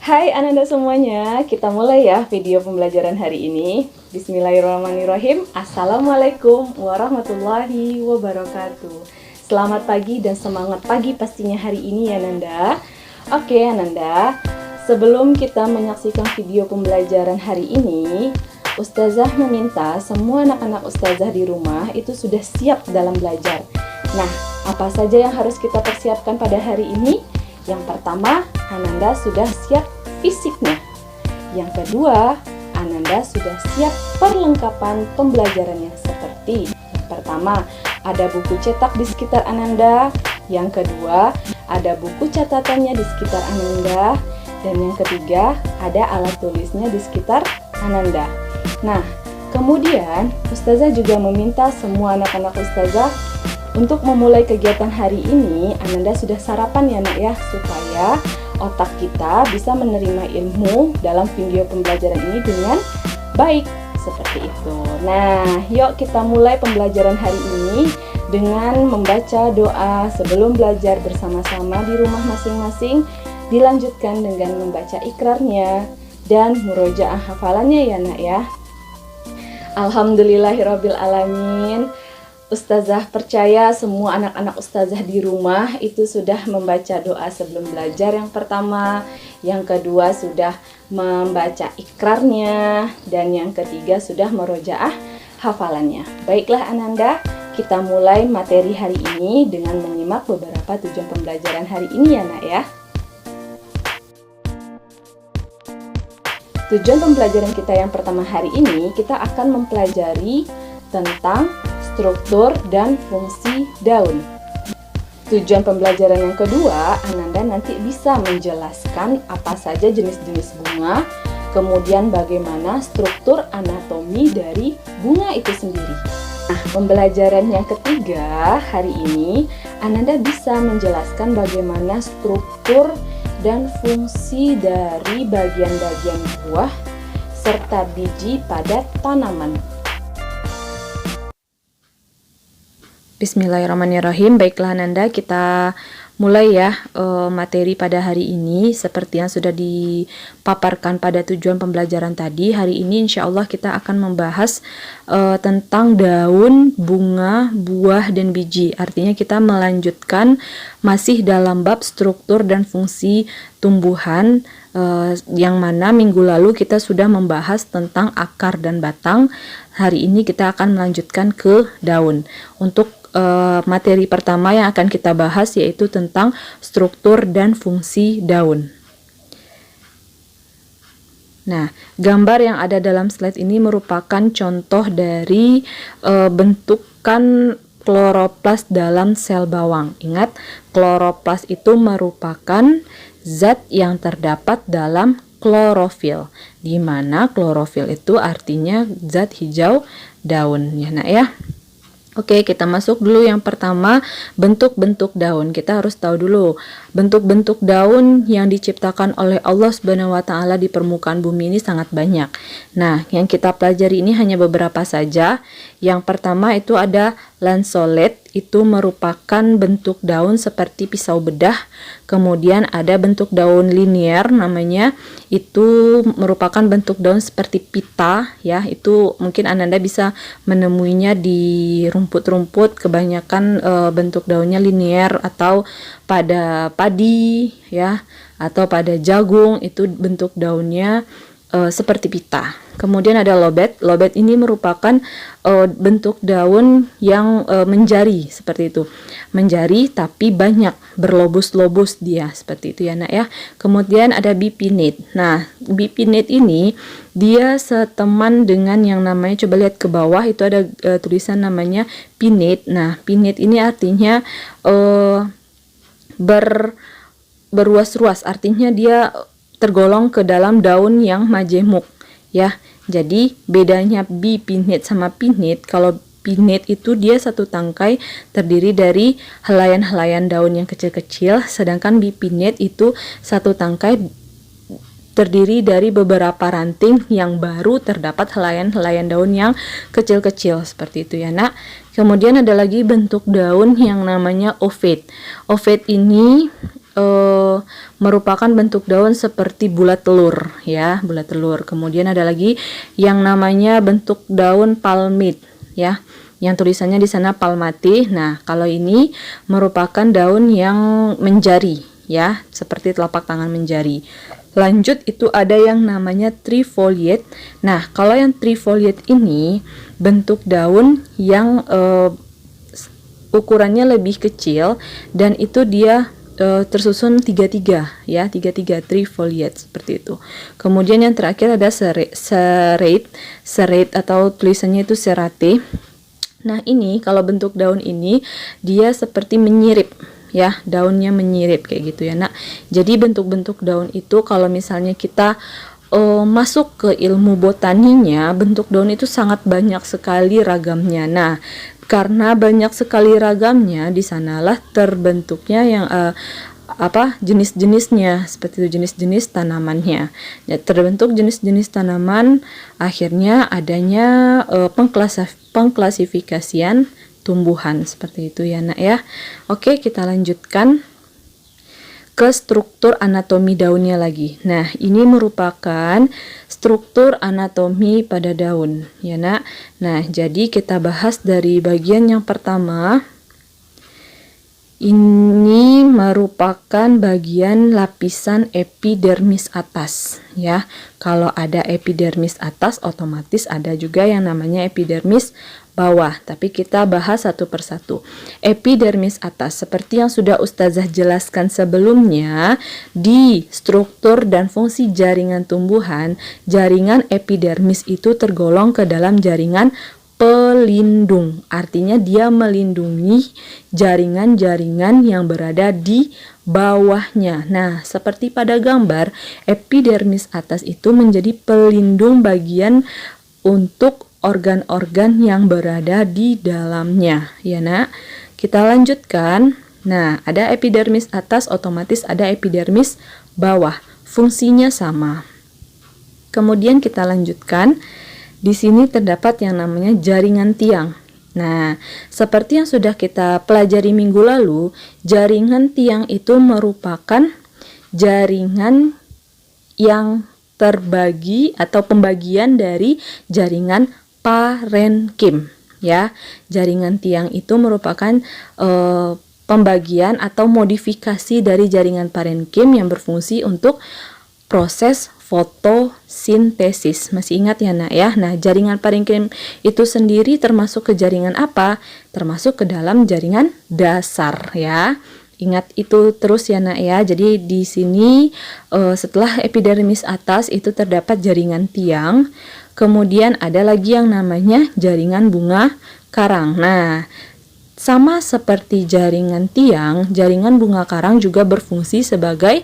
Hai Ananda semuanya, kita mulai ya video pembelajaran hari ini. Bismillahirrahmanirrahim. Assalamualaikum warahmatullahi wabarakatuh. Selamat pagi dan semangat pagi pastinya hari ini ya Nanda. Oke Ananda, sebelum kita menyaksikan video pembelajaran hari ini, Ustazah meminta semua anak-anak Ustazah di rumah itu sudah siap dalam belajar. Nah, apa saja yang harus kita persiapkan pada hari ini? Yang pertama, Ananda sudah siap fisiknya. Yang kedua, Ananda sudah siap perlengkapan pembelajarannya seperti yang pertama, ada buku cetak di sekitar Ananda. Yang kedua, ada buku catatannya di sekitar Ananda. Dan yang ketiga, ada alat tulisnya di sekitar Ananda. Nah, kemudian Ustazah juga meminta semua anak-anak Ustazah untuk memulai kegiatan hari ini, Ananda sudah sarapan ya nak ya, supaya otak kita bisa menerima ilmu dalam video pembelajaran ini dengan baik, seperti itu. Nah, yuk kita mulai pembelajaran hari ini dengan membaca doa sebelum belajar bersama-sama di rumah masing-masing, dilanjutkan dengan membaca ikrarnya dan murojaah hafalannya ya nak ya. Alhamdulillahirabbil alamin. Ustazah percaya semua anak-anak Ustazah di rumah itu sudah membaca doa sebelum belajar yang pertama, yang kedua sudah membaca ikrarnya, dan yang ketiga sudah merojaah hafalannya. Baiklah Ananda, kita mulai materi hari ini dengan menyimak beberapa tujuan pembelajaran hari ini ya nak ya. Tujuan pembelajaran kita yang pertama hari ini, kita akan mempelajari tentang struktur dan fungsi daun. Tujuan pembelajaran yang kedua, Ananda nanti bisa menjelaskan apa saja jenis-jenis bunga, kemudian bagaimana struktur anatomi dari bunga itu sendiri. Nah, pembelajaran yang ketiga hari ini, Ananda bisa menjelaskan bagaimana struktur dan fungsi dari bagian-bagian buah serta biji pada tanaman. Bismillahirrahmanirrahim. Baiklah Ananda, kita mulai ya materi pada hari ini seperti yang sudah dipaparkan pada tujuan pembelajaran tadi. Hari ini insya Allah kita akan membahas tentang daun, bunga, buah, dan biji. Artinya kita melanjutkan masih dalam bab struktur dan fungsi tumbuhan, yang mana minggu lalu kita sudah membahas tentang akar dan batang. Hari ini kita akan melanjutkan ke daun. Untuk materi pertama yang akan kita bahas yaitu tentang struktur dan fungsi daun. Nah, gambar yang ada dalam slide ini merupakan contoh dari bentukan kloroplas dalam sel bawang. Ingat, kloroplas itu merupakan zat yang terdapat dalam klorofil, di mana klorofil itu artinya zat hijau daun ya nak ya. Oke, kita masuk dulu yang pertama, bentuk-bentuk daun. Kita harus tahu dulu bentuk-bentuk daun yang diciptakan oleh Allah Subhanahu wa taala di permukaan bumi ini sangat banyak. Nah, yang kita pelajari ini hanya beberapa saja. Yang pertama itu ada lanceolate, itu merupakan bentuk daun seperti pisau bedah. Kemudian ada bentuk daun linier namanya, itu merupakan bentuk daun seperti pita ya. Itu mungkin Ananda bisa menemuinya di rumput-rumput, kebanyakan bentuk daunnya linier, atau pada padi ya, atau pada jagung itu bentuk daunnya seperti pita. Kemudian ada lobet. Lobet ini merupakan bentuk daun yang menjari seperti itu. Menjari tapi banyak, berlobus-lobus dia seperti itu ya nak ya. Kemudian ada bipinate. Nah, bipinate ini dia seteman dengan yang namanya, coba lihat ke bawah itu ada tulisan namanya pinnate. Nah, pinnate ini artinya berruas-ruas, artinya dia tergolong ke dalam daun yang majemuk ya. Jadi bedanya bipinate sama pinnate, kalau pinnate itu dia satu tangkai terdiri dari helaian-helaian daun yang kecil-kecil, sedangkan bipinate itu satu tangkai terdiri dari beberapa ranting yang baru terdapat helaian-helaian daun yang kecil-kecil seperti itu ya nak. Kemudian ada lagi bentuk daun yang namanya ovate. Ovate ini merupakan bentuk daun seperti bulat telur ya, bulat telur. Kemudian ada lagi yang namanya bentuk daun palmate ya, yang tulisannya di sana palmate. Nah, kalau ini merupakan daun yang menjari ya, seperti telapak tangan menjari. Lanjut itu ada yang namanya trifoliate. Nah, kalau yang trifoliate ini bentuk daun yang ukurannya lebih kecil dan itu dia tersusun tiga-tiga ya, tiga-tiga trifoliate seperti itu. Kemudian yang terakhir ada serrate atau tulisannya itu serrate. Nah, ini kalau bentuk daun ini dia seperti menyirip ya, daunnya menyirip kayak gitu ya nak. Jadi bentuk-bentuk daun itu kalau misalnya kita masuk ke ilmu botaninya, bentuk daun itu sangat banyak sekali ragamnya. Nah, karena banyak sekali ragamnya, di sanalah terbentuknya yang jenis-jenisnya, seperti itu jenis-jenis tanamannya. Ya, terbentuk jenis-jenis tanaman, akhirnya adanya pengklasifikasian tumbuhan seperti itu ya nak ya. Oke, kita lanjutkan ke struktur anatomi daunnya lagi. Nah, ini merupakan struktur anatomi pada daun ya nak. Nah, jadi kita bahas dari bagian yang pertama. Ini merupakan bagian lapisan epidermis atas ya. Kalau ada epidermis atas, otomatis ada juga yang namanya epidermis bawah, tapi kita bahas satu persatu. Epidermis atas, seperti yang sudah Ustazah jelaskan sebelumnya, di struktur dan fungsi jaringan tumbuhan, jaringan epidermis itu tergolong ke dalam jaringan pelindung. Artinya dia melindungi jaringan-jaringan yang berada di bawahnya. Nah, seperti pada gambar, epidermis atas itu menjadi pelindung bagian untuk organ-organ yang berada di dalamnya ya nak. Kita lanjutkan. Nah, ada epidermis atas, otomatis ada epidermis bawah, fungsinya sama. Kemudian kita lanjutkan. Di sini terdapat yang namanya jaringan tiang. Nah, seperti yang sudah kita pelajari minggu lalu, jaringan tiang itu merupakan jaringan yang terbagi atau pembagian dari jaringan parenkim ya. Jaringan tiang itu merupakan pembagian atau modifikasi dari jaringan parenkim yang berfungsi untuk proses fotosintesis. Masih ingat ya nak ya? Nah, jaringan parenkim itu sendiri termasuk ke jaringan apa? Termasuk ke dalam jaringan dasar ya. Ingat itu terus ya nak ya. Jadi di sini setelah epidermis atas itu terdapat jaringan tiang. Kemudian ada lagi yang namanya jaringan bunga karang. Nah, sama seperti jaringan tiang, jaringan bunga karang juga berfungsi sebagai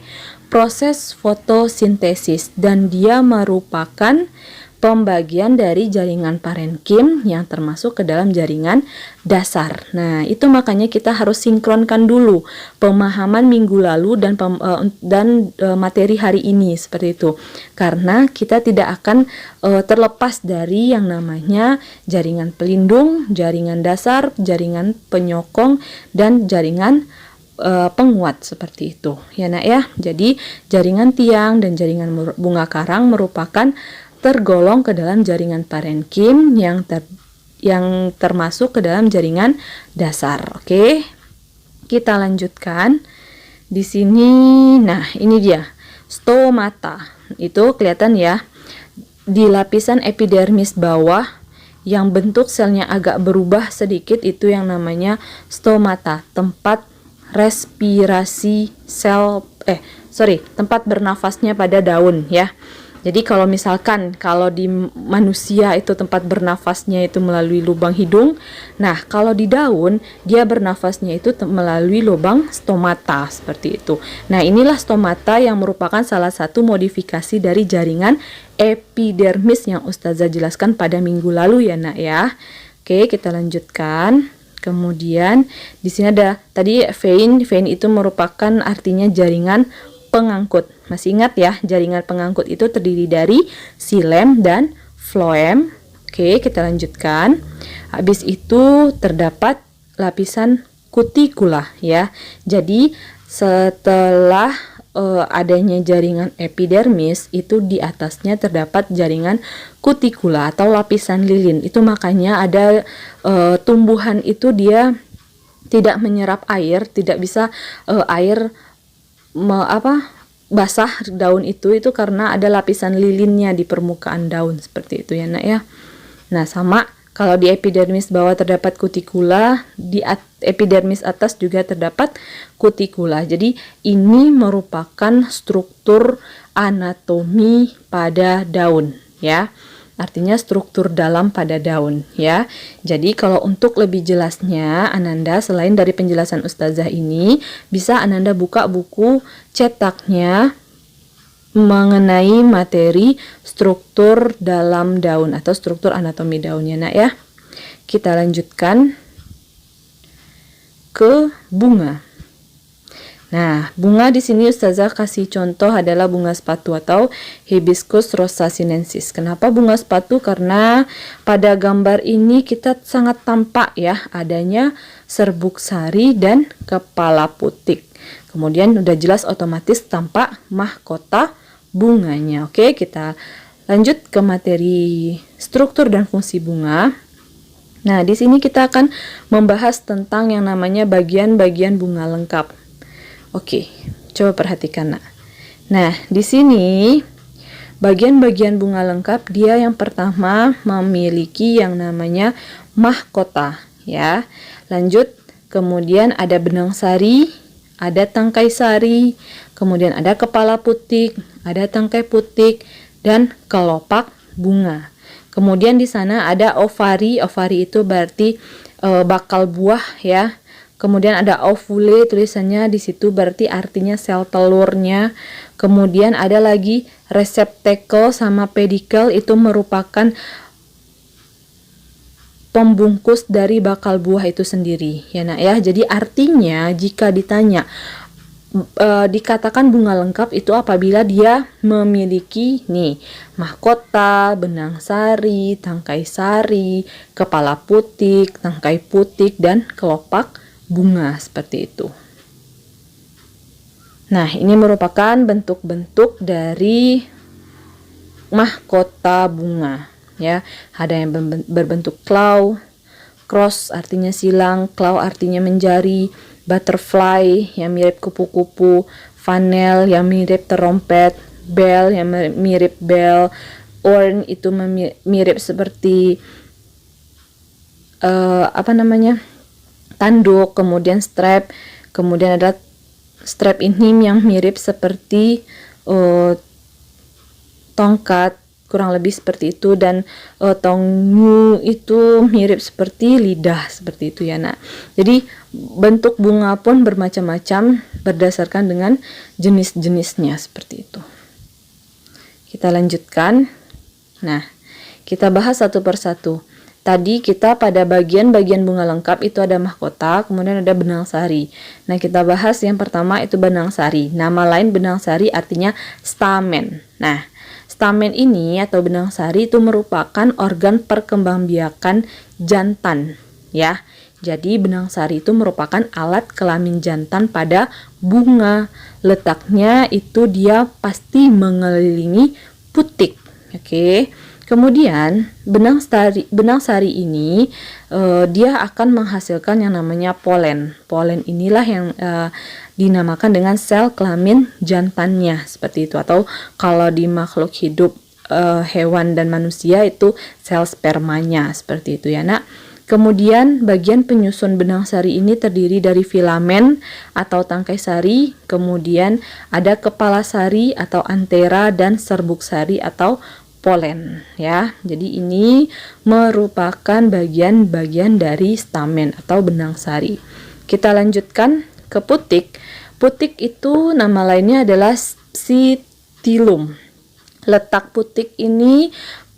proses fotosintesis dan dia merupakan pembagian dari jaringan parenkim yang termasuk ke dalam jaringan dasar. Nah, itu makanya kita harus sinkronkan dulu pemahaman minggu lalu dan materi hari ini seperti itu. Karena kita tidak akan terlepas dari yang namanya jaringan pelindung, jaringan dasar, jaringan penyokong dan jaringan penguat seperti itu. Ya nak ya. Jadi jaringan tiang dan jaringan bunga karang merupakan tergolong ke dalam jaringan parenkim yang termasuk ke dalam jaringan dasar. Oke. Kita lanjutkan. Di sini nah, ini dia. Stomata. Itu kelihatan ya. Di lapisan epidermis bawah yang bentuk selnya agak berubah sedikit itu yang namanya stomata, tempat respirasi tempat bernafasnya pada daun ya. Jadi kalau misalkan kalau di manusia itu tempat bernafasnya itu melalui lubang hidung, nah kalau di daun dia bernafasnya itu melalui lubang stomata seperti itu. Nah, inilah stomata yang merupakan salah satu modifikasi dari jaringan epidermis yang Ustazah jelaskan pada minggu lalu ya nak ya. Oke, kita lanjutkan. Kemudian di sini ada tadi vein itu merupakan artinya jaringan pengangkut. Masih ingat ya, jaringan pengangkut itu terdiri dari xilem dan phloem. Oke, kita lanjutkan. Habis itu terdapat lapisan kutikula ya. Jadi setelah adanya jaringan epidermis, itu di atasnya terdapat jaringan kutikula atau lapisan lilin. Itu makanya ada tumbuhan itu dia tidak menyerap air, tidak bisa air basah daun itu karena ada lapisan lilinnya di permukaan daun, seperti itu ya nak ya. Nah, sama kalau di epidermis bawah terdapat kutikula, di epidermis atas juga terdapat kutikula. Jadi ini merupakan struktur anatomi pada daun ya. Artinya struktur dalam pada daun ya. Jadi kalau untuk lebih jelasnya Ananda, selain dari penjelasan Ustazah ini, bisa Ananda buka buku cetaknya mengenai materi struktur dalam daun atau struktur anatomi daunnya nak ya. Kita lanjutkan ke bunga. Nah, bunga di sini Ustazah kasih contoh adalah bunga sepatu atau Hibiscus rosa sinensis. Kenapa bunga sepatu? Karena pada gambar ini kita sangat tampak ya adanya serbuk sari dan kepala putik. Kemudian udah jelas otomatis tampak mahkota bunganya. Oke, kita lanjut ke materi struktur dan fungsi bunga. Nah, di sini kita akan membahas tentang yang namanya bagian-bagian bunga lengkap. Oke, coba perhatikan nak. Nah, di sini bagian-bagian bunga lengkap dia yang pertama memiliki yang namanya mahkota ya. Lanjut, kemudian ada benang sari, ada tangkai sari, kemudian ada kepala putik, ada tangkai putik, dan kelopak bunga. Kemudian di sana ada ovari. Ovari itu berarti bakal buah ya. Kemudian ada ovule, tulisannya di situ berarti artinya sel telurnya. Kemudian ada lagi receptacle sama pedicle, itu merupakan pembungkus dari bakal buah itu sendiri ya nak ya. Jadi artinya jika ditanya dikatakan bunga lengkap itu apabila dia memiliki nih mahkota, benang sari, tangkai sari, kepala putik, tangkai putik, dan kelopak bunga, seperti itu. Nah, ini merupakan bentuk-bentuk dari mahkota bunga ya. Ada yang berbentuk claw, cross artinya silang, claw artinya menjari, butterfly yang mirip kupu-kupu, funnel yang mirip terompet, bell yang mirip bell, horn itu mirip seperti tanduk, kemudian strap, kemudian ada strap ini yang mirip seperti tongkat, kurang lebih seperti itu, dan tongu itu mirip seperti lidah, seperti itu ya nak. Jadi bentuk bunga pun bermacam-macam berdasarkan dengan jenis-jenisnya, seperti itu. Kita lanjutkan. Nah, kita bahas satu persatu. Tadi kita pada bagian-bagian bunga lengkap itu ada mahkota, kemudian ada benang sari. Nah, kita bahas yang pertama itu benang sari. Nama lain benang sari artinya stamen. Nah, stamen ini atau benang sari itu merupakan organ perkembangbiakan jantan ya. Jadi benang sari itu merupakan alat kelamin jantan pada bunga. Letaknya itu dia pasti mengelilingi putik. Oke. Kemudian benang sari ini dia akan menghasilkan yang namanya polen. Polen inilah yang dinamakan dengan sel kelamin jantannya, seperti itu. Atau kalau di makhluk hidup hewan dan manusia itu sel spermanya, seperti itu ya nak. Kemudian bagian penyusun benang sari ini terdiri dari filamen atau tangkai sari, kemudian ada kepala sari atau antera, dan serbuk sari atau polen ya. Jadi ini merupakan bagian-bagian dari stamen atau benang sari. Kita lanjutkan ke putik. Putik itu nama lainnya adalah sitilum. Letak putik ini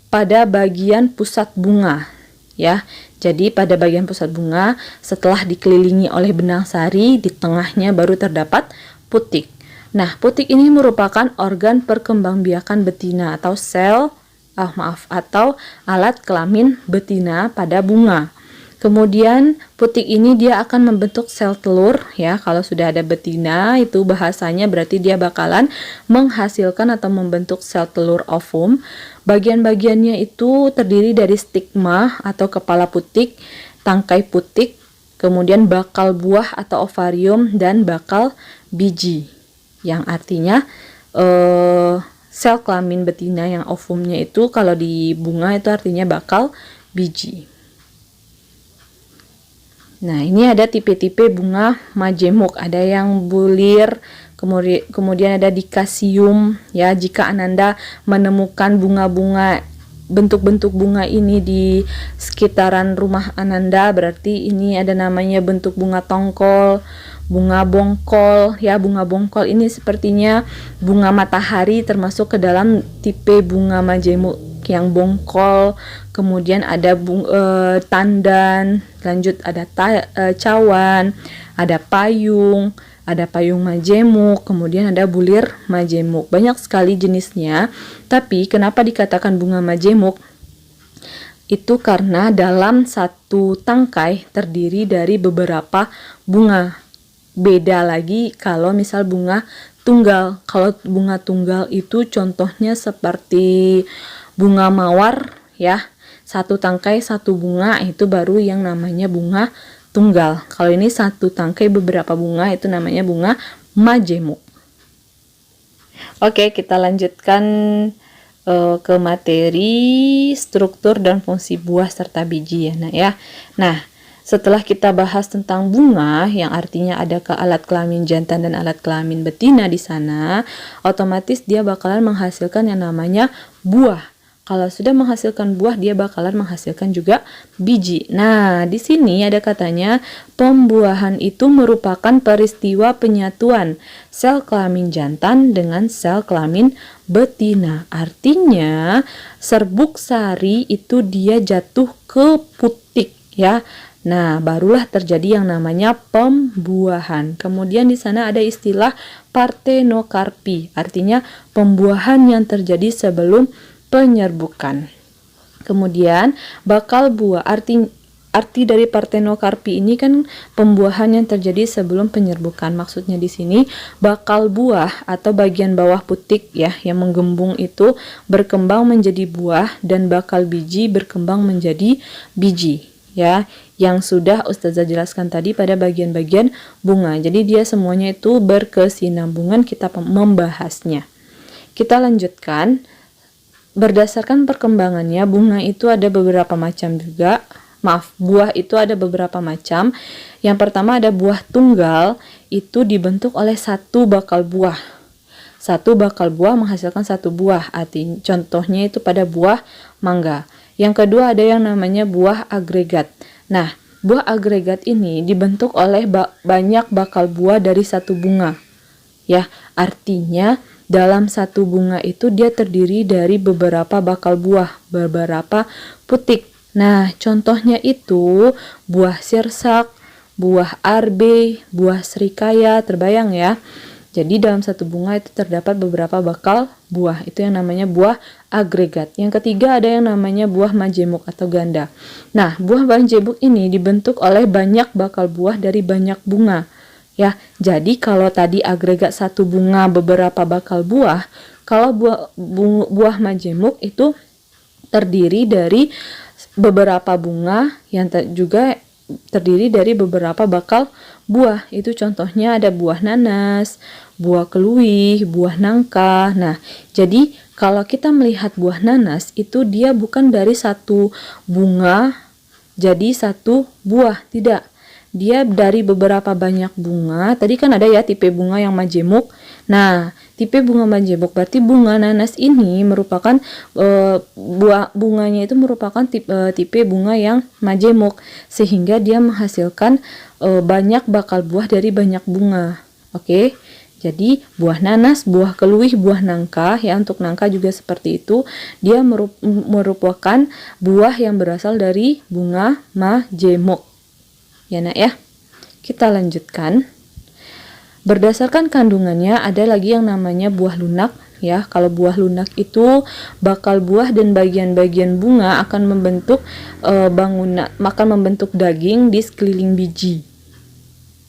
pada bagian pusat bunga ya. Jadi pada bagian pusat bunga, setelah dikelilingi oleh benang sari, di tengahnya baru terdapat putik. Nah, putik ini merupakan organ perkembangbiakan betina atau atau alat kelamin betina pada bunga. Kemudian putik ini dia akan membentuk sel telur ya. Kalau sudah ada betina itu bahasanya berarti dia bakalan menghasilkan atau membentuk sel telur ovum. Bagian-bagiannya itu terdiri dari stigma atau kepala putik, tangkai putik, kemudian bakal buah atau ovarium, dan bakal biji. Yang artinya sel kelamin betina yang ovumnya itu kalau di bunga itu artinya bakal biji. Nah, ini ada tipe-tipe bunga majemuk. Ada yang bulir, kemudian ada dikasium ya. Jika Ananda menemukan bunga-bunga bentuk-bentuk bunga ini di sekitaran rumah Ananda, berarti ini ada namanya bentuk bunga tongkol, bunga bongkol ya. Bunga bongkol ini sepertinya bunga matahari, termasuk ke dalam tipe bunga majemuk yang bongkol. Kemudian ada tandan, lanjut ada cawan, ada payung majemuk, kemudian ada bulir majemuk. Banyak sekali jenisnya. Tapi kenapa dikatakan bunga majemuk? Itu karena dalam satu tangkai terdiri dari beberapa bunga. Beda lagi kalau misal bunga tunggal. Kalau bunga tunggal itu contohnya seperti bunga mawar ya. Satu tangkai satu bunga, itu baru yang namanya bunga tunggal. Kalau ini satu tangkai beberapa bunga, itu namanya bunga majemuk. Oke, kita lanjutkan ke materi struktur dan fungsi buah serta biji ya. Nah, setelah kita bahas tentang bunga yang artinya ada ke alat kelamin jantan dan alat kelamin betina di sana, otomatis dia bakalan menghasilkan yang namanya buah. Kalau sudah menghasilkan buah, dia bakalan menghasilkan juga biji. Nah, di sini ada katanya pembuahan itu merupakan peristiwa penyatuan sel kelamin jantan dengan sel kelamin betina. Artinya, serbuk sari itu dia jatuh ke putik ya. Nah, barulah terjadi yang namanya pembuahan. Kemudian di sana ada istilah partenokarpi, artinya pembuahan yang terjadi sebelum penyerbukan. Kemudian bakal buah, arti dari partenokarpi ini kan pembuahan yang terjadi sebelum penyerbukan. Maksudnya di sini bakal buah atau bagian bawah putik ya yang menggembung itu berkembang menjadi buah, dan bakal biji berkembang menjadi biji ya, yang sudah Ustazah jelaskan tadi pada bagian-bagian bunga. Jadi dia semuanya itu berkesinambungan, kita membahasnya. Kita lanjutkan. Berdasarkan perkembangannya, bunga itu ada beberapa macam juga. Buah itu ada beberapa macam. Yang pertama ada buah tunggal, itu dibentuk oleh satu bakal buah. Satu bakal buah menghasilkan satu buah. Contohnya itu pada buah mangga. Yang kedua ada yang namanya buah agregat. Nah, buah agregat ini dibentuk oleh banyak bakal buah dari satu bunga. Ya, artinya dalam satu bunga itu dia terdiri dari beberapa bakal buah, beberapa putik. Nah, contohnya itu buah sirsak, buah arbe, buah serikaya, terbayang ya. Jadi dalam satu bunga itu terdapat beberapa bakal buah, itu yang namanya buah agregat. Yang ketiga ada yang namanya buah majemuk atau ganda. Nah, buah majemuk ini dibentuk oleh banyak bakal buah dari banyak bunga. Ya, jadi kalau tadi agregat satu bunga beberapa bakal buah, kalau buah majemuk itu terdiri dari beberapa bunga yang juga terdiri dari beberapa bakal buah. Itu contohnya ada buah nanas, buah keluih, buah nangka. Nah, jadi kalau kita melihat buah nanas itu dia bukan dari satu bunga jadi satu buah, tidak. Dia dari beberapa banyak bunga. Tadi kan ada ya tipe bunga yang majemuk. Nah, tipe bunga majemuk berarti bunga nanas ini merupakan bunganya itu merupakan tipe bunga yang majemuk, sehingga dia menghasilkan banyak bakal buah dari banyak bunga. Oke. Jadi buah nanas, buah keluih, buah nangka ya, untuk nangka juga seperti itu. Dia merupakan buah yang berasal dari bunga majemuk. Ya nak ya, kita lanjutkan. Berdasarkan kandungannya ada lagi yang namanya buah lunak. ya. Kalau buah lunak itu bakal buah dan bagian-bagian bunga akan membentuk akan membentuk daging di sekeliling biji.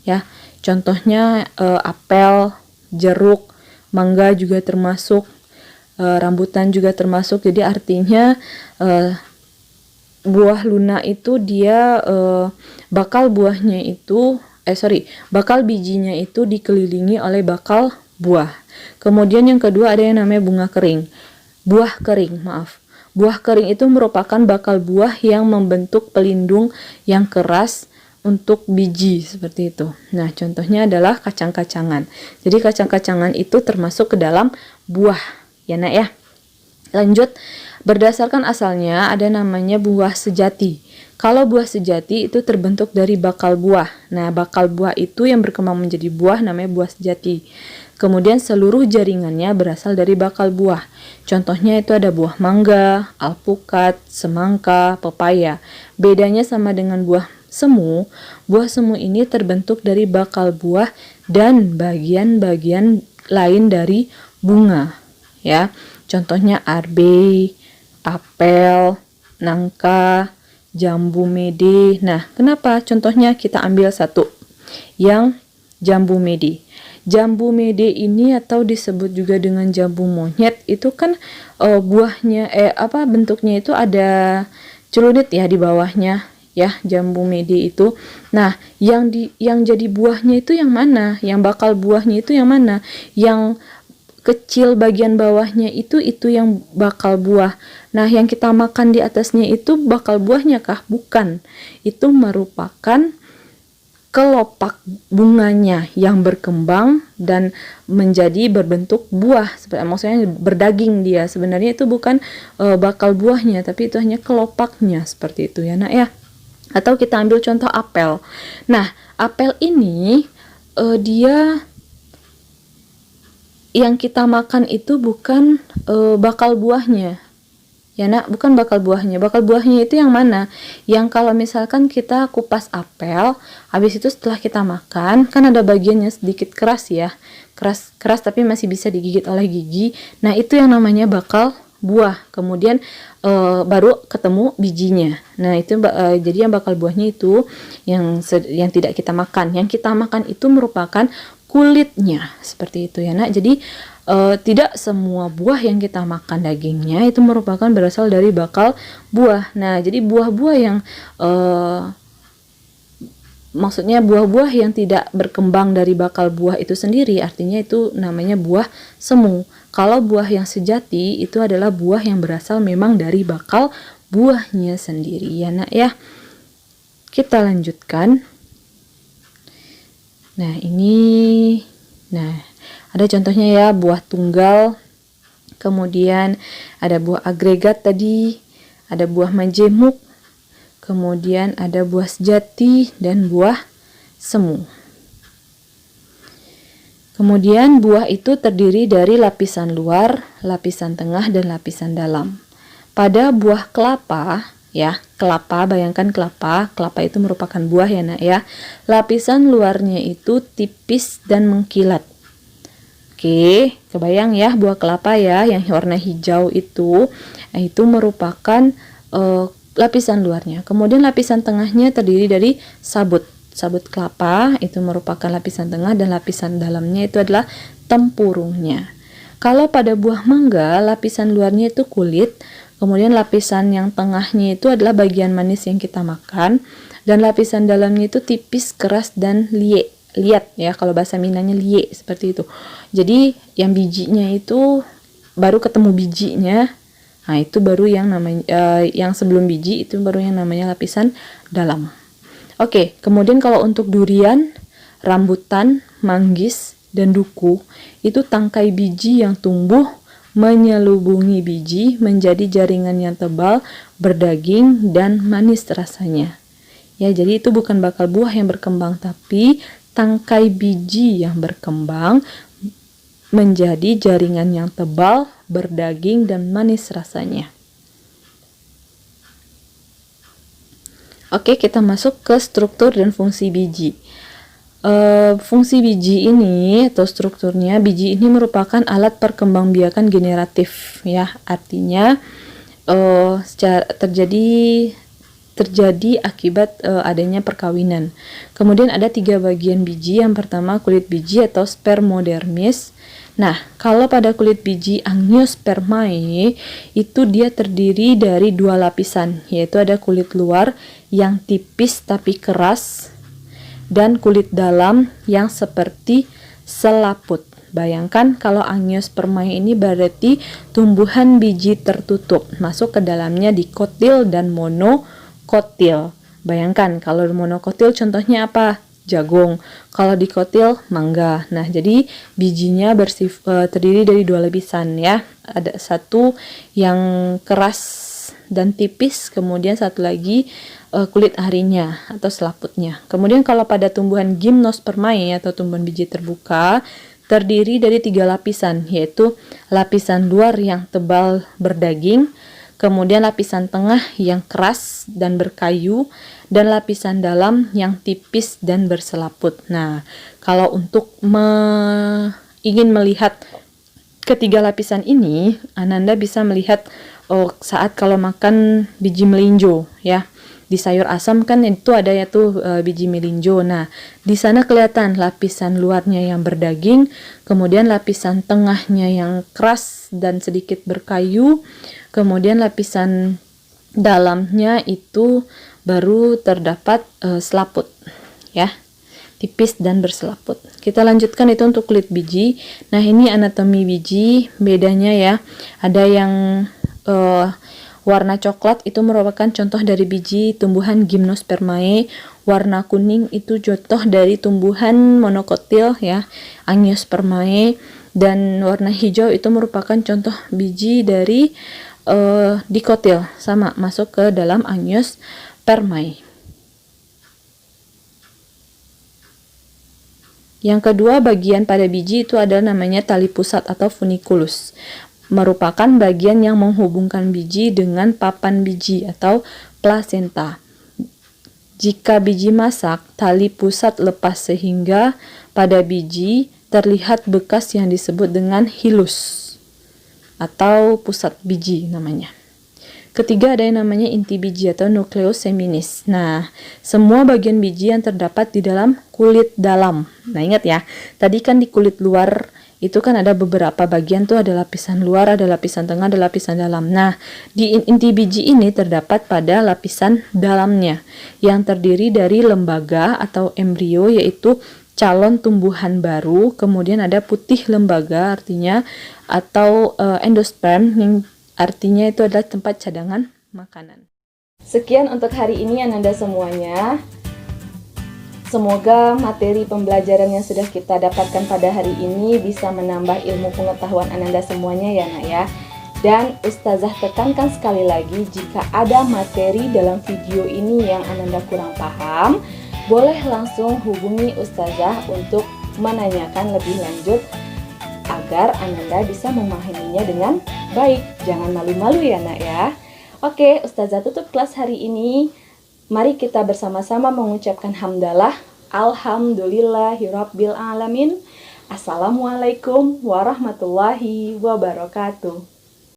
Ya. Contohnya apel, jeruk, mangga juga termasuk, rambutan juga termasuk. Jadi artinya buah lunak itu dia bakal bijinya itu dikelilingi oleh bakal buah. Kemudian yang kedua ada yang namanya buah kering. Buah kering itu merupakan bakal buah yang membentuk pelindung yang keras untuk biji seperti itu. Nah, contohnya adalah kacang-kacangan. Jadi kacang-kacangan itu termasuk ke dalam buah, ya Nak ya. Lanjut, berdasarkan asalnya ada namanya buah sejati. Kalau buah sejati itu terbentuk dari bakal buah. Nah, bakal buah itu yang berkembang menjadi buah namanya buah sejati. Kemudian seluruh jaringannya berasal dari bakal buah. Contohnya itu ada buah mangga, alpukat, semangka, pepaya. Bedanya sama dengan buah semu ini terbentuk dari bakal buah dan bagian-bagian lain dari bunga, ya. Contohnya arbe, apel, nangka, jambu mede. Nah, kenapa? Contohnya kita ambil satu yang jambu mede. Jambu mede ini atau disebut juga dengan jambu monyet itu kan bentuknya itu ada celunit ya di bawahnya. Ya, jambu mede itu. Nah, yang jadi buahnya itu yang mana? Yang bakal buahnya itu yang mana? Yang kecil bagian bawahnya itu yang bakal buah. Nah, yang kita makan di atasnya itu bakal buahnya kah? Bukan. Itu merupakan kelopak bunganya yang berkembang dan menjadi berbentuk buah. Maksudnya berdaging dia. Sebenarnya itu bukan bakal buahnya, tapi itu hanya kelopaknya seperti itu ya Nak ya. Atau kita ambil contoh apel. Nah, apel ini dia yang kita makan itu bukan bakal buahnya. Ya Nak, bukan bakal buahnya. Bakal buahnya itu yang mana? Yang kalau misalkan kita kupas apel, habis itu setelah kita makan, kan ada bagiannya sedikit keras ya. Keras tapi masih bisa digigit oleh gigi. Nah, itu yang namanya bakal buah. Kemudian baru ketemu bijinya. Nah, itu jadi yang bakal buahnya itu yang tidak kita makan. Yang kita makan itu merupakan kulitnya, seperti itu ya Nak. Jadi tidak semua buah yang kita makan dagingnya itu merupakan berasal dari bakal buah. Nah, jadi buah-buah yang maksudnya buah-buah yang tidak berkembang dari bakal buah itu sendiri, artinya itu namanya buah semu. Kalau buah yang sejati itu adalah buah yang berasal memang dari bakal buahnya sendiri ya Nak ya. Kita lanjutkan. Nah, ada contohnya ya, buah tunggal, kemudian ada buah agregat tadi, ada buah majemuk, kemudian ada buah sejati dan buah semu. Kemudian buah itu terdiri dari lapisan luar, lapisan tengah, dan lapisan dalam. Pada buah kelapa, ya, kelapa, bayangkan kelapa itu merupakan buah ya Nak ya. Lapisan luarnya itu tipis dan mengkilat. Oke, kebayang ya buah kelapa ya yang warna hijau itu merupakan lapisan luarnya. Kemudian lapisan tengahnya terdiri dari sabut kelapa, itu merupakan lapisan tengah, dan lapisan dalamnya itu adalah tempurungnya. Kalau pada buah mangga, lapisan luarnya itu kulit, kemudian lapisan yang tengahnya itu adalah bagian manis yang kita makan, dan lapisan dalamnya itu tipis, keras, dan liat ya, kalau bahasa Minangnya lie, seperti itu. Jadi yang bijinya itu baru ketemu bijinya, nah itu baru yang namanya yang sebelum biji itu baru yang namanya lapisan dalam. Oke, kemudian kalau untuk durian, rambutan, manggis, dan duku, itu tangkai biji yang tumbuh menyelubungi biji menjadi jaringan yang tebal, berdaging, dan manis rasanya. Ya, jadi itu bukan bakal buah yang berkembang, tapi tangkai biji yang berkembang menjadi jaringan yang tebal, berdaging, dan manis rasanya. Oke, kita masuk ke struktur dan fungsi biji. Fungsi biji ini atau strukturnya, biji ini merupakan alat perkembangbiakan generatif ya, artinya terjadi akibat adanya perkawinan. Kemudian ada 3 bagian biji. Yang pertama kulit biji atau spermodermis. Nah, kalau pada kulit biji Angiospermae itu dia terdiri dari 2 lapisan, yaitu ada kulit luar yang tipis tapi keras dan kulit dalam yang seperti selaput. Bayangkan kalau Angiospermae ini berarti tumbuhan biji tertutup, masuk ke dalamnya dikotil dan monokotil. Bayangkan kalau monokotil contohnya apa? Jagung. Kalau dikotil mangga. Nah, jadi bijinya terdiri dari 2 lapisan ya. Ada satu yang keras dan tipis, kemudian satu lagi kulit arinya atau selaputnya. Kemudian kalau pada tumbuhan Gymnospermae atau tumbuhan biji terbuka terdiri dari 3 lapisan, yaitu lapisan luar yang tebal berdaging, kemudian lapisan tengah yang keras dan berkayu, dan lapisan dalam yang tipis dan berselaput. Nah, kalau untuk ingin melihat ketiga lapisan ini, Ananda bisa melihat saat kalau makan biji melinjo ya. Di sayur asam kan itu ada ya tuh biji melinjo. Nah, di sana kelihatan lapisan luarnya yang berdaging, kemudian lapisan tengahnya yang keras dan sedikit berkayu, kemudian lapisan dalamnya itu baru terdapat selaput ya, tipis dan berselaput. Kita lanjutkan itu untuk kulit biji. Nah, ini anatomi biji, bedanya ya. Ada yang warna coklat itu merupakan contoh dari biji tumbuhan Gymnospermae. Warna kuning itu contoh dari tumbuhan monokotil ya, Angiospermae. Dan warna hijau itu merupakan contoh biji dari dikotil, sama masuk ke dalam Angiospermae. Yang kedua bagian pada biji itu adalah namanya tali pusat atau funiculus, merupakan bagian yang menghubungkan biji dengan papan biji atau plasenta. Jika biji masak, tali pusat lepas sehingga pada biji terlihat bekas yang disebut dengan hilus atau pusat biji namanya. Ketiga ada yang namanya inti biji atau nucleus seminis. Nah, semua bagian biji yang terdapat di dalam kulit dalam. Nah, ingat ya, tadi kan di kulit luar itu kan ada beberapa bagian tuh, ada lapisan luar, ada lapisan tengah, ada lapisan dalam. Nah, di inti biji ini terdapat pada lapisan dalamnya yang terdiri dari lembaga atau embrio, yaitu calon tumbuhan baru. Kemudian ada putih lembaga artinya atau endosperm yang artinya itu adalah tempat cadangan makanan. Sekian untuk hari ini Ananda semuanya. Semoga materi pembelajaran yang sudah kita dapatkan pada hari ini bisa menambah ilmu pengetahuan Ananda semuanya ya nak ya. Dan Ustazah tekankan sekali lagi, jika ada materi dalam video ini yang Ananda kurang paham, boleh langsung hubungi Ustazah untuk menanyakan lebih lanjut agar Ananda bisa memahaminya dengan baik. Jangan malu-malu ya nak ya. Oke, Ustazah tutup kelas hari ini. Mari kita bersama-sama mengucapkan hamdalah. Alhamdulillahirabbil alamin. Assalamualaikum warahmatullahi wabarakatuh.